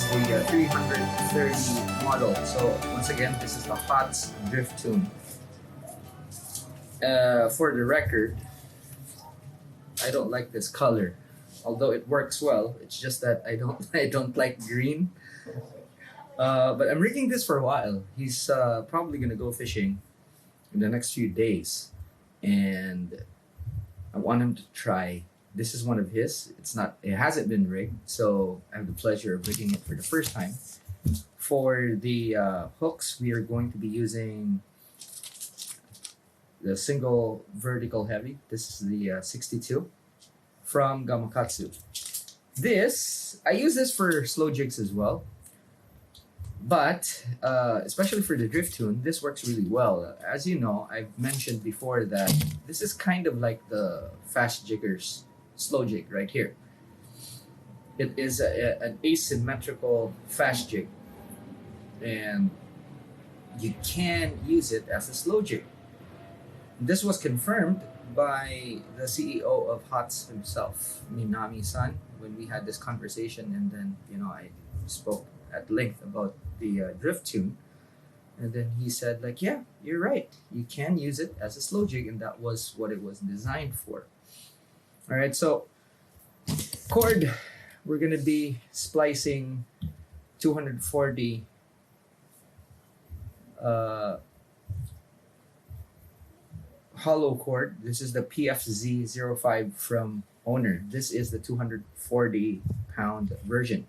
is the 330 model. So once again, this is the HOTS drift tune. For the record, I don't like this color, although it works well. It's just that I don't I don't like green. But I'm rigging this for a while. He's probably gonna go fishing in the next few days, and I want him to try. This is one of his. It's not. It hasn't been rigged, so I have the pleasure of rigging it for the first time. For the hooks, we are going to be using the single vertical heavy. This is the 62 from Gamakatsu. This I use this for slow jigs as well, but especially for the drift tune, this works really well. As you know, I've mentioned before that this is kind of like the fast jiggers slow jig right here. It is an asymmetrical fast jig, and you can use it as a slow jig. This was confirmed by the CEO of HOTS himself, Minami-san, when we had this conversation, and then I spoke at length about the drift tune, and then he said like, yeah, you're right, you can use it as a slow jig, and that was what it was designed for. All right, so cord, we're gonna be splicing 240 hollow cord. This is the PFZ05 from Owner. This is the 240 pound version.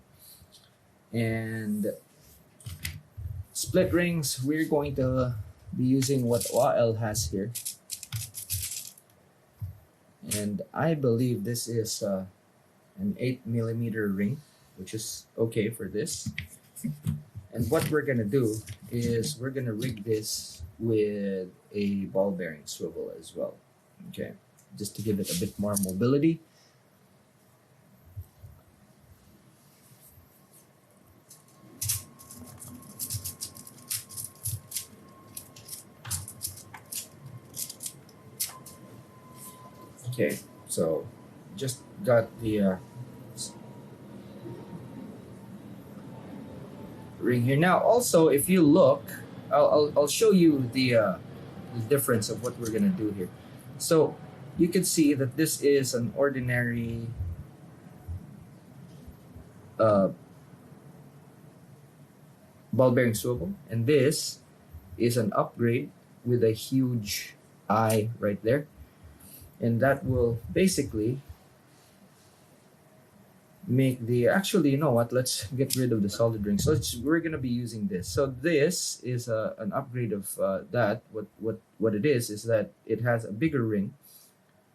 And split rings, we're going to be using what OAL has here. And I believe this is an 8mm ring, which is okay for this. And what we're gonna do is we're gonna rig this with a ball bearing swivel as well. Okay, just to give it a bit more mobility. Okay, so just got the ring here. Now, also, if you look, I'll show you the difference of what we're gonna do here. So you can see that this is an ordinary ball bearing swivel, and this is an upgrade with a huge eye right there, and that will basically make the actually, you know what, let's get rid of the solid ring. So we're gonna be using this. So this is an upgrade of that. What it is that it has a bigger ring,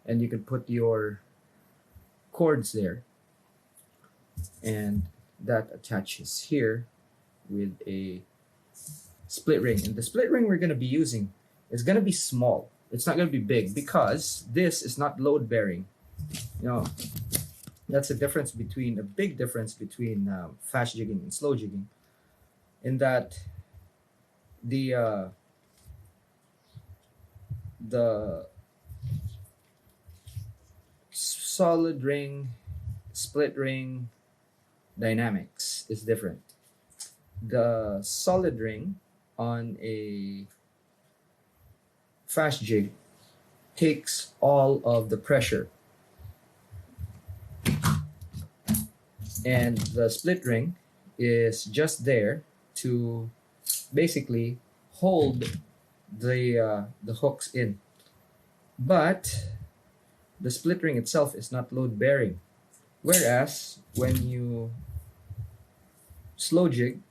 and you can put your cords there, and that attaches here with a split ring. And the split ring we're gonna be using is gonna be small. It's not gonna be big because this is not load bearing. That's a big difference between fast jigging and slow jigging, in that the solid ring, split ring dynamics is different. The solid ring on a fast jig takes all of the pressure, and the split ring is just there to basically hold the hooks in. But the split ring itself is not load bearing, whereas when you slow jig,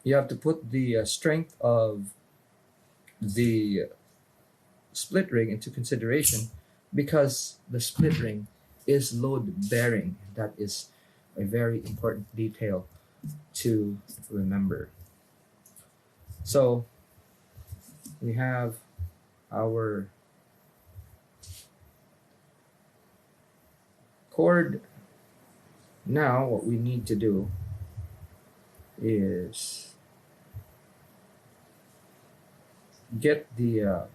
you have to put the strength of the split ring into consideration, because the split ring is load bearing. That is a very important detail to remember. So we have our cord. Now what we need to do is get the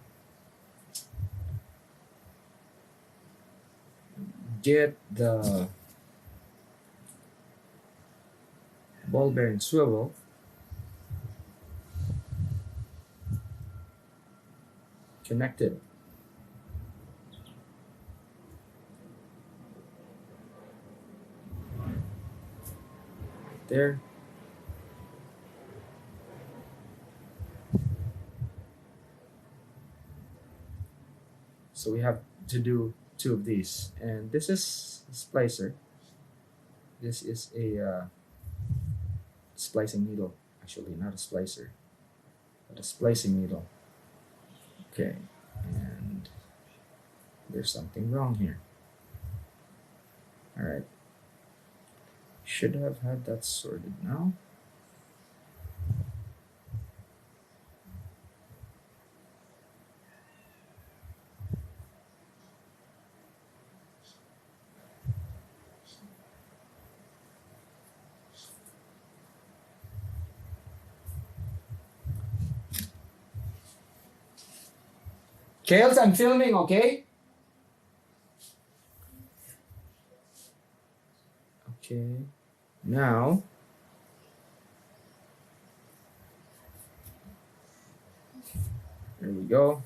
ball bearing swivel. Connected. There. So we have to do 2 of these, and this is a splicer. This is a splicing needle, actually not a splicer, but a splicing needle. Okay, and there's something wrong here. All right, should have had that sorted now. Kales, I'm filming, okay? Okay, now there we go.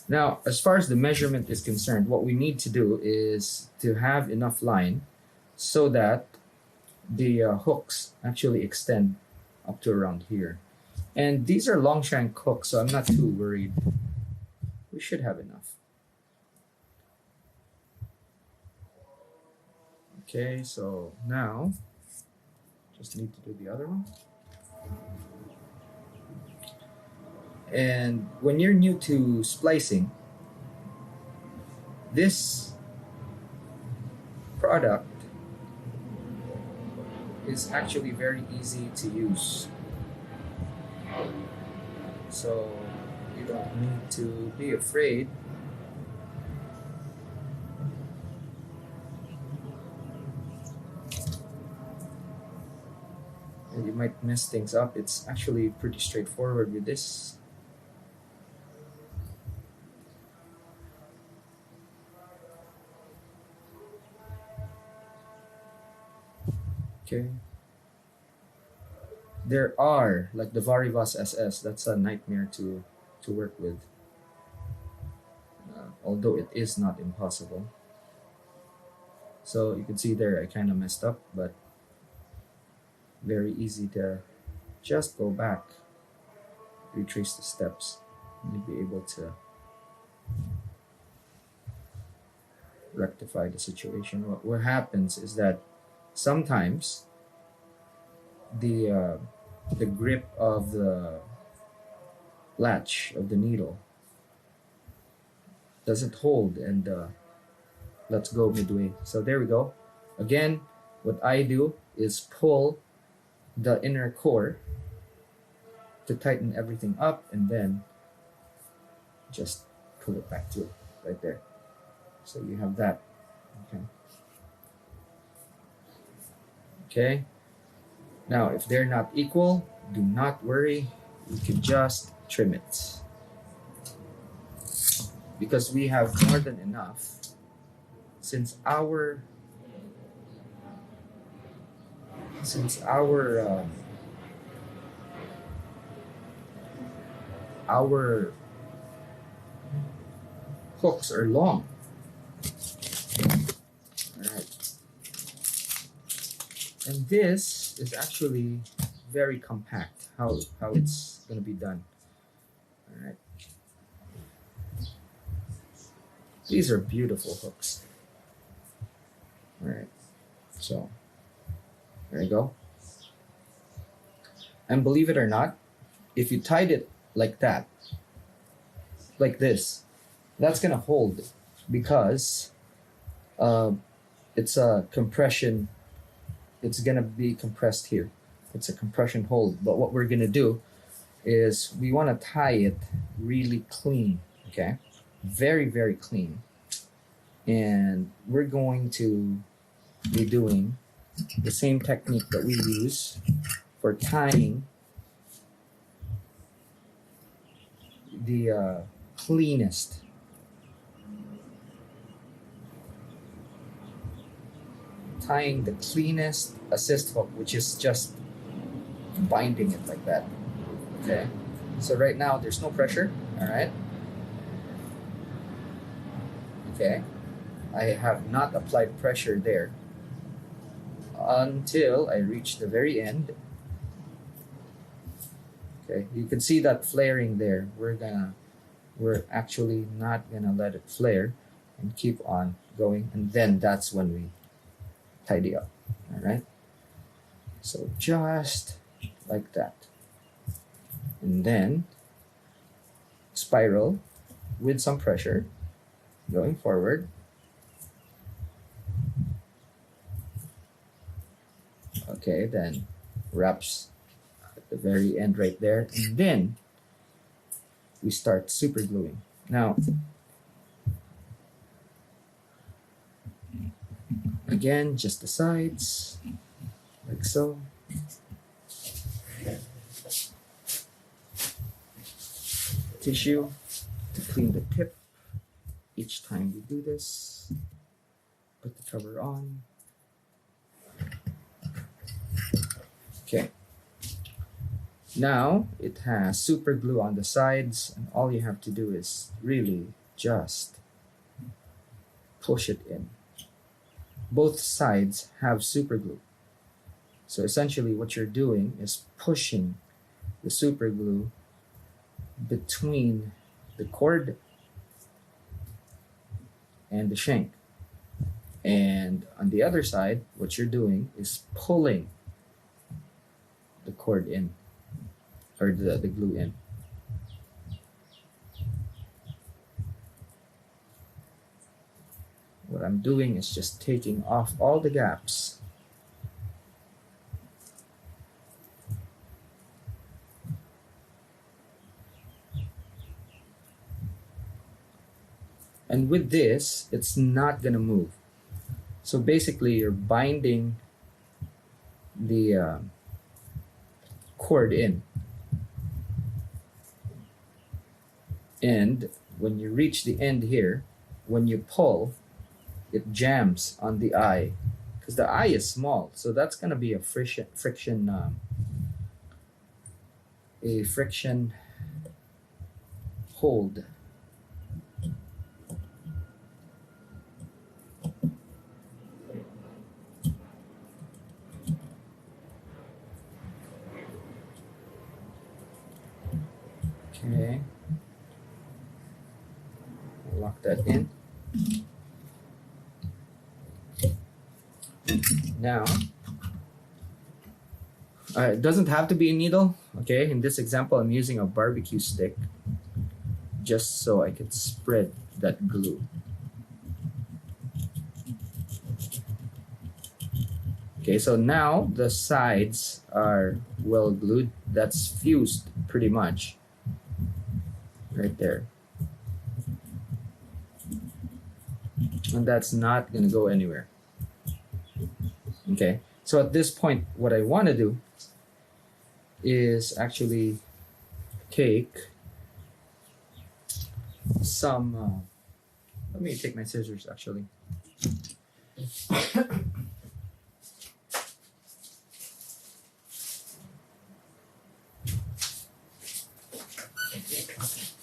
Now, as far as the measurement is concerned, what we need to do is to have enough line so that the hooks actually extend up to around here. And these are long shank hooks, so I'm not too worried. We should have enough. Okay, so now just need to do the other one. And when you're new to splicing, this product is actually very easy to use. So you don't need to be afraid. And you might mess things up. It's actually pretty straightforward with this. Okay. There are, like the Varivas SS, that's a nightmare to work with. Although it is not impossible. So you can see there I kind of messed up, but very easy to just go back, retrace the steps, and you'll be able to rectify the situation. What happens is that sometimes the grip of the latch of the needle doesn't hold and lets go midway. So there we go. Again, what I do is pull the inner core to tighten everything up and then just pull it back through right there. So you have that. Okay. Okay. Now, if they're not equal, do not worry. You can just trim it. Because we have more than enough. Since our hooks are long. All right. And this is actually very compact, how it's going to be done. All right. These are beautiful hooks. All right. So there you go. And believe it or not, if you tied it like that, like this, that's going to hold because it's a compression. It's going to be compressed here. It's a compression hold. But what we're going to do is we want to tie it really clean, okay? Very, very clean. And we're going to be doing the same technique that we use for tying the cleanest assist hook, which is just binding it like that. Okay, so right now there's no pressure. All right. Okay, I have not applied pressure there until I reach the very end. Okay, you can see that flaring there. We're actually not gonna let it flare and keep on going, and then that's when we tidy up. All right, so just like that, and then spiral with some pressure going forward. Okay, then wraps at the very end right there, and then we start super gluing. Now, again, just the sides, like so. Tissue to clean the tip. Each time we do this, put the cover on. Okay. Now it has super glue on the sides, and all you have to do is really just push it in. Both sides have super glue. So essentially what you're doing is pushing the super glue between the cord and the shank. And on the other side, what you're doing is pulling the cord in, or the glue in. What I'm doing is just taking off all the gaps. And with this, it's not gonna move. So basically, you're binding the cord in. And when you reach the end here, when you pull, it jams on the eye, because the eye is small. So that's gonna be a friction hold. Okay, lock that in. Now, it doesn't have to be a needle. Okay, in this example, I'm using a barbecue stick just so I can spread that glue. Okay, so now the sides are well glued. That's fused pretty much right there. And that's not gonna go anywhere. Okay, so at this point, what I want to do is actually take some, let me take my scissors actually.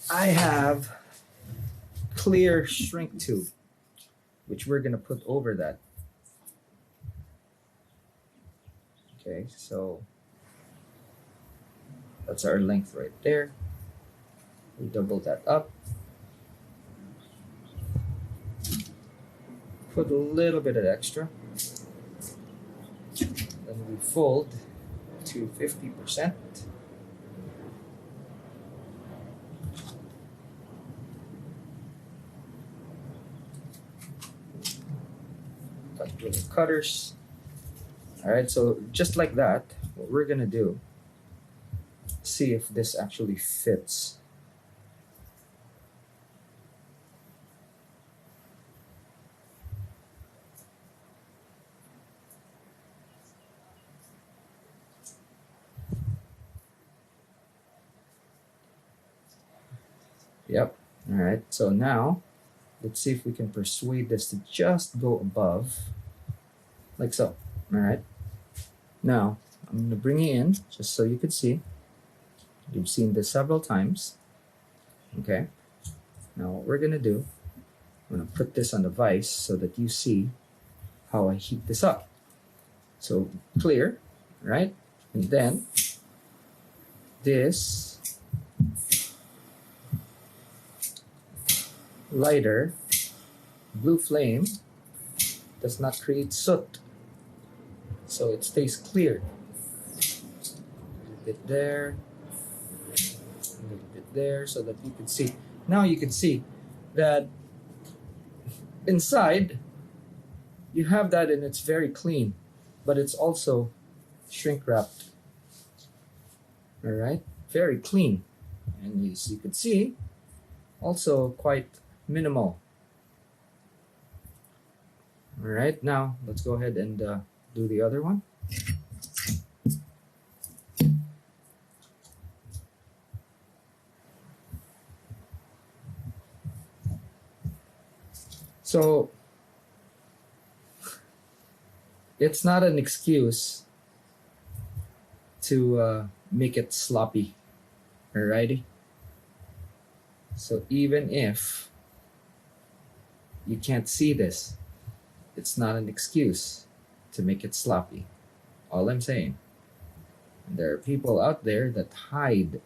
I have clear shrink tube, which we're gonna put over that. Okay, so that's our length right there. We double that up. Put a little bit of extra. Then we fold to 50%. Cut with the cutters. Alright, so just like that, what we're gonna do, see if this actually fits. Yep, alright, so now, let's see if we can persuade this to just go above, like so. Alright, now I'm going to bring it in just so you can see. You've seen this several times. Okay. Now what we're going to do, I'm going to put this on the vise so that you see how I heat this up. So clear, right? And then this lighter, blue flame, does not create soot. So it stays clear. A little bit there, a little bit there, so that you can see. Now you can see that inside you have that and it's very clean, but it's also shrink wrapped. All right, very clean, and as you can see, also quite minimal. All right, now let's go ahead and do the other one. So it's not an excuse to make it sloppy. Alrighty. So even if you can't see this, it's not an excuse to make it sloppy. All I'm saying. There are people out there that hide.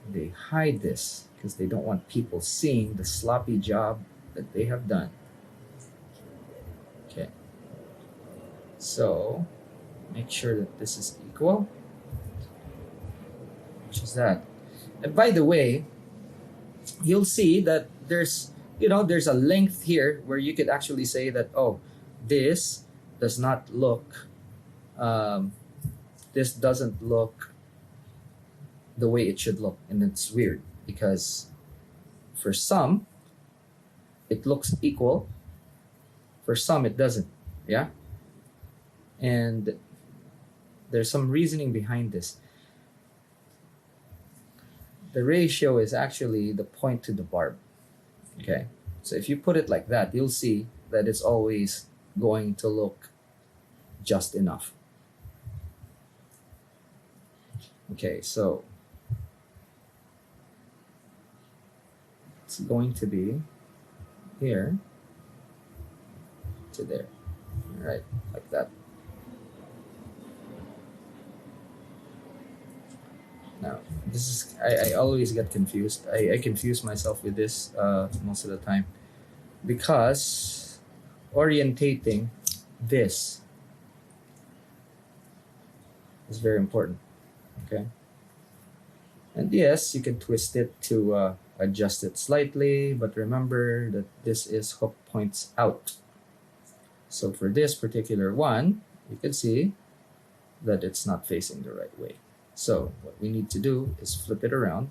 They hide this because they don't want people seeing the sloppy job that they have done. Okay. So make sure that this is equal. Which is that. And by the way, you'll see that there's a length here where you could actually say that, oh, this does not look, this doesn't look the way it should look. And it's weird because for some, it looks equal. For some, it doesn't. Yeah? And there's some reasoning behind this. The ratio is actually the point to the barb. Okay? So if you put it like that, you'll see that it's always going to look just enough. Okay, so it's going to be here to there. All right, like that. Now, this is, I always get confused. I confuse myself with this most of the time because orientating this is very important. Okay. And yes, you can twist it to adjust it slightly, but remember that this is hook points out. So for this particular one, you can see that it's not facing the right way. So what we need to do is flip it around.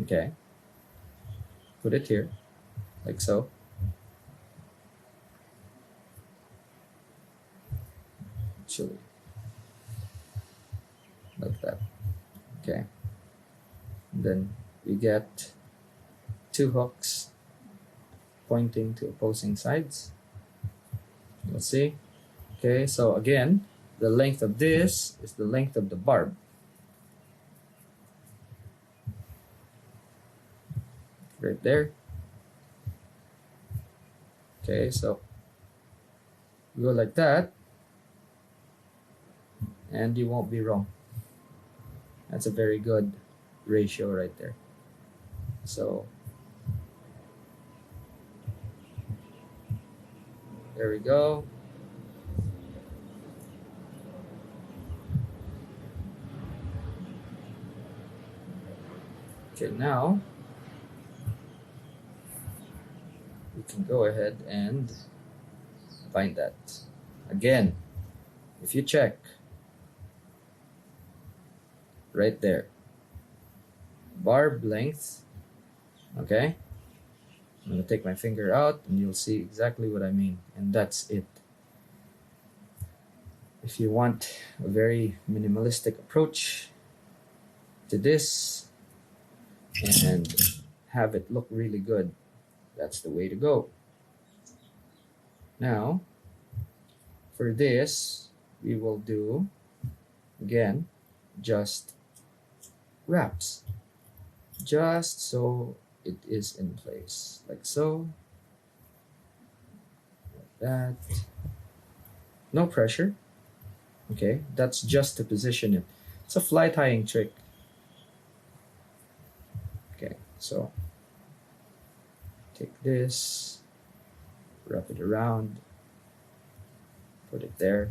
Okay. Put it here, like so. Actually, like that. Okay. And then we get two hooks pointing to opposing sides. You'll see. Okay, so again, the length of this is the length of the barb. Right there. Okay, so go like that, and you won't be wrong. That's a very good ratio right there. So there we go. Okay, now we can go ahead and find that. Again, if you check right there, barb length, okay? I'm gonna take my finger out and you'll see exactly what I mean, and that's it. If you want a very minimalistic approach to this and have it look really good, that's the way to go. Now, For this, we will do, again, just wraps. Just so it is in place. Like so. Like that. No pressure. Okay, that's just to position it. It's a fly tying trick. Okay, so take this, wrap it around, put it there,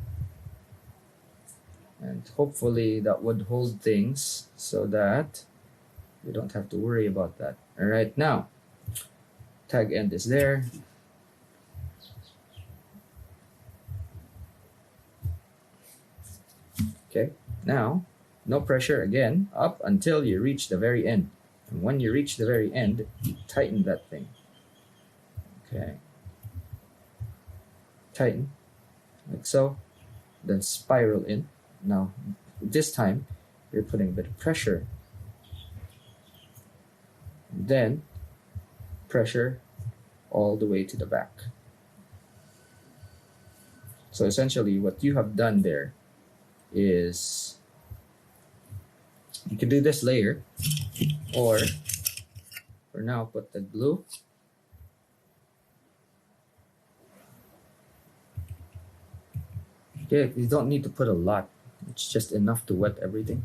and hopefully that would hold things so that we don't have to worry about that. All right, now tag end is there. Okay, now no pressure again up until you reach the very end. And when you reach the very end, you tighten that thing. Okay. Tighten, like so. Then spiral in. Now, this time, you're putting a bit of pressure. Then, pressure all the way to the back. So essentially, what you have done there is you can do this layer, or for now, put the glue. Yeah, you don't need to put a lot. It's just enough to wet everything.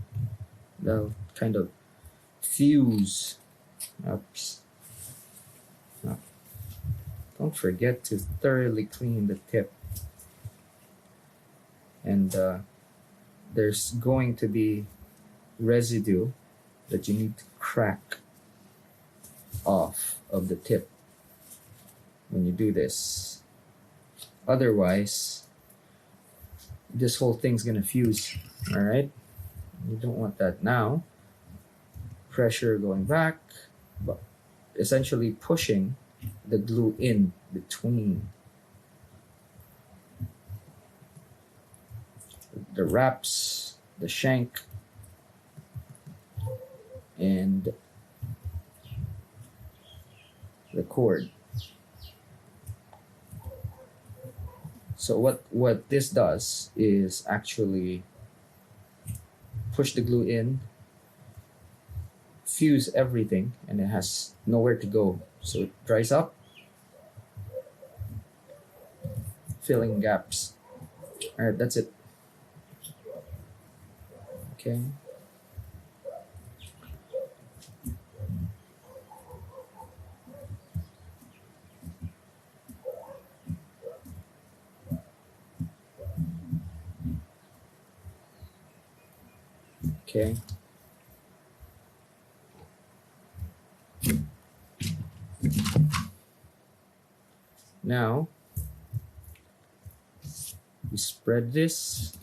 They'll kind of fuse. Oops. No. Don't forget to thoroughly clean the tip. And there's going to be residue that you need to crack off of the tip when you do this. Otherwise, this whole thing's gonna fuse. All right, you don't want that. Now pressure going back, but essentially pushing the glue in between the wraps, the shank, and the cord. So what this does is actually push the glue in, fuse everything, and it has nowhere to go. So it dries up, filling gaps. All right, that's it. Okay. Okay. Now, we spread this.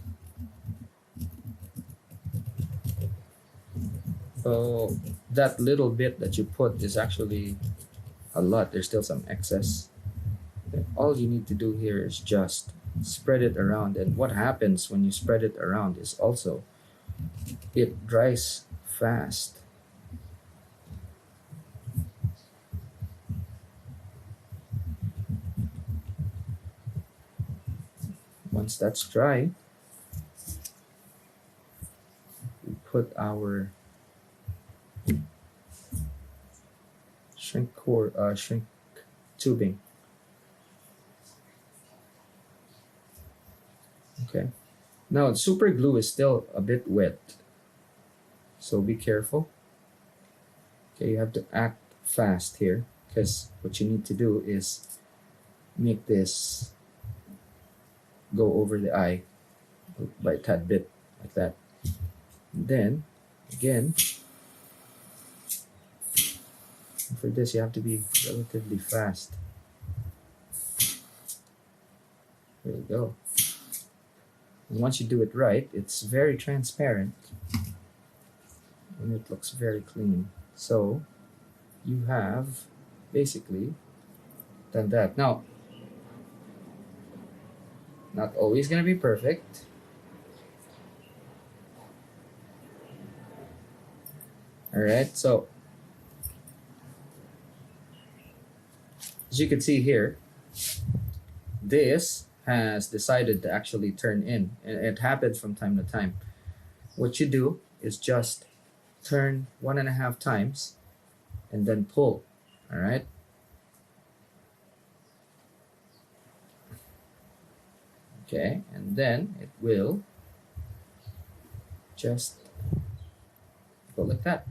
So that little bit that you put is actually a lot. There's still some excess. All you need to do here is just spread it around. And what happens when you spread it around is also it dries fast. Once that's dry, we put our shrink tubing. Okay. Now super glue is still a bit wet, so be careful. Okay, you have to act fast here because what you need to do is make this go over the eye by a tad bit, like that. And then again, for this you have to be relatively fast. There you go. And once you do it right, it's very transparent and it looks very clean. So you have basically done that. Now, not always gonna be perfect. All right, so as you can see here, this has decided to actually turn in, and it happens from time to time. What you do is just turn 1.5 times and then pull. All right. Okay, and then it will just go like that.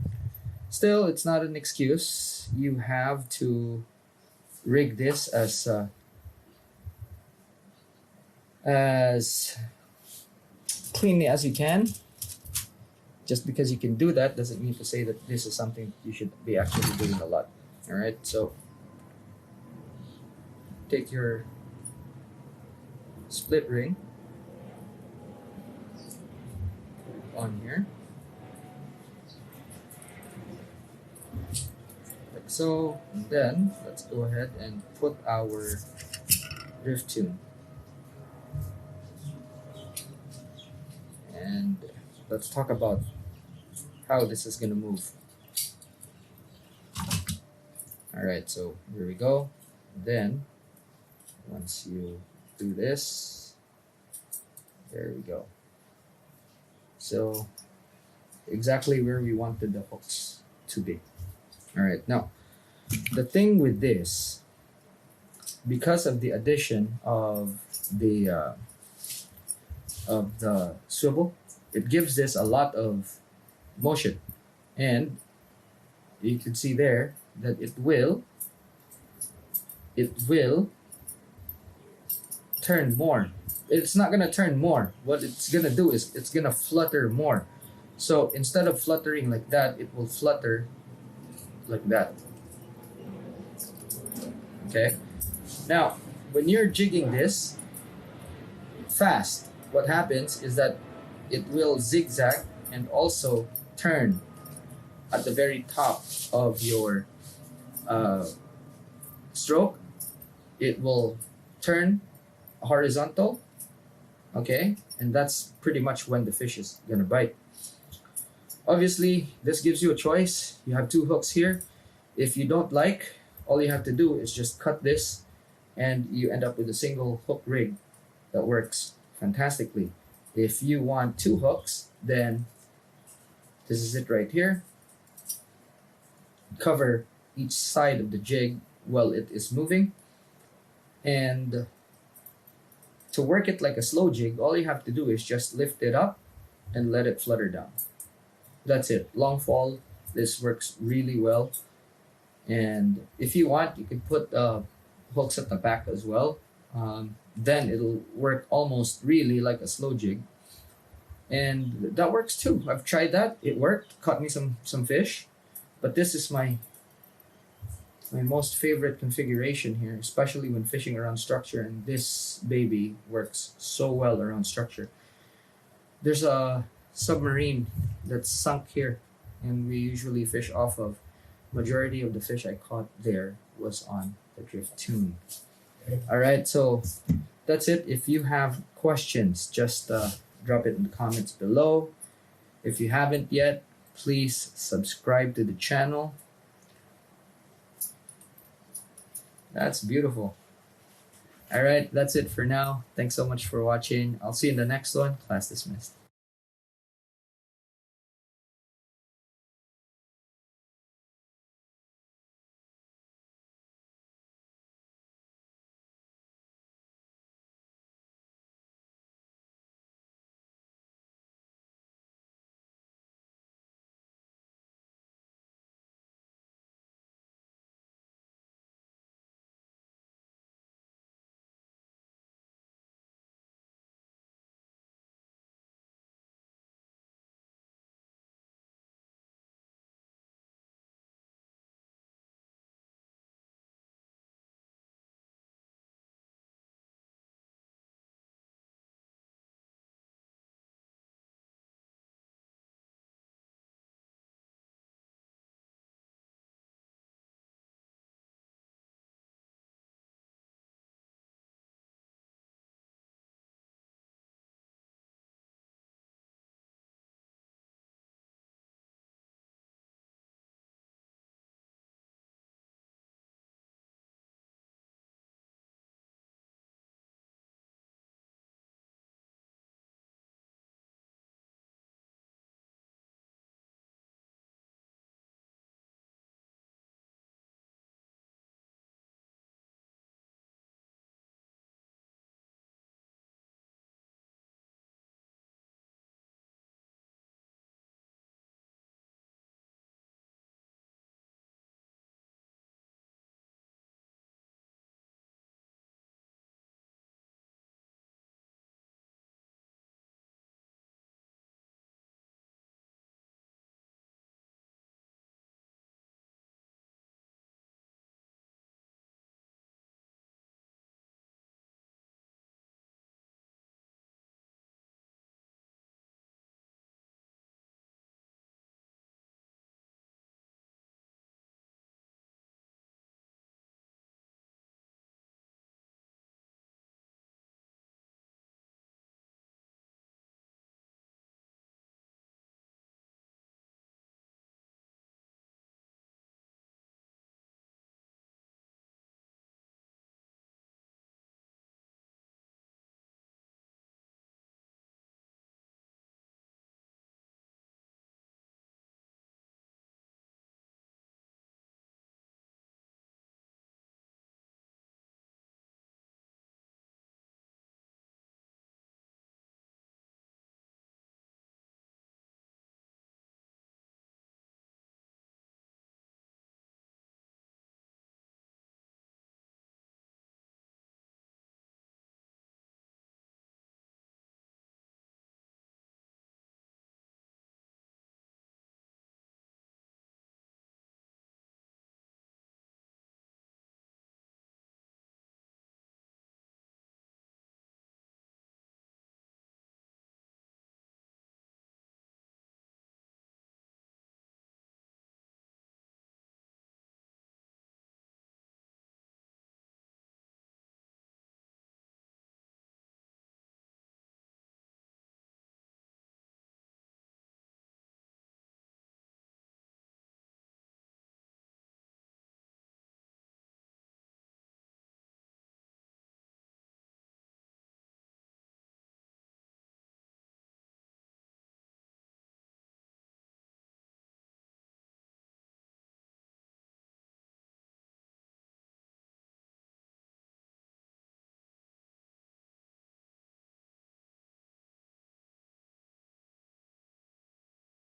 Still, it's not an excuse. You have to rig this as cleanly as you can. Just because you can do that doesn't mean to say that this is something you should be actually doing a lot. All right, so take your split ring on here, like so. And then let's go ahead and put our drift tune, and let's talk about how this is gonna move. All right, so here we go. Then once you do this, there we go. So exactly where we wanted the hooks to be. All right, now the thing with this, because of the addition of the swivel, it gives this a lot of motion, and you can see there that it will turn more. It's not gonna turn more. What it's gonna do is it's gonna flutter more. So instead of fluttering like that, it will flutter like that. Okay. Now, when you're jigging this fast, what happens is that it will zigzag and also turn at the very top of your stroke. It will turn horizontal, okay, and that's pretty much when the fish is gonna bite. Obviously, this gives you a choice. You have two hooks here. If you don't like, all you have to do is just cut this, and you end up with a single hook rig that works fantastically. If you want two hooks, then this is it right here. Cover each side of the jig while it is moving, and to work it like a slow jig, all you have to do is just lift it up and let it flutter down. That's it. Long fall, this works really well. And if you want, you can put hooks at the back as well. Then it'll work almost really like a slow jig. And that works too. I've tried that. It worked. Caught me some fish. But this is my most favorite configuration here, especially when fishing around structure, and this baby works so well around structure. There's a submarine that's sunk here, and we usually fish off of. Majority of the fish I caught there was on the drift tune. All right, so that's it. If you have questions, just drop it in the comments below. If you haven't yet, please subscribe to the channel. That's beautiful. All right, that's it for now. Thanks so much for watching. I'll see you in the next one. Class dismissed.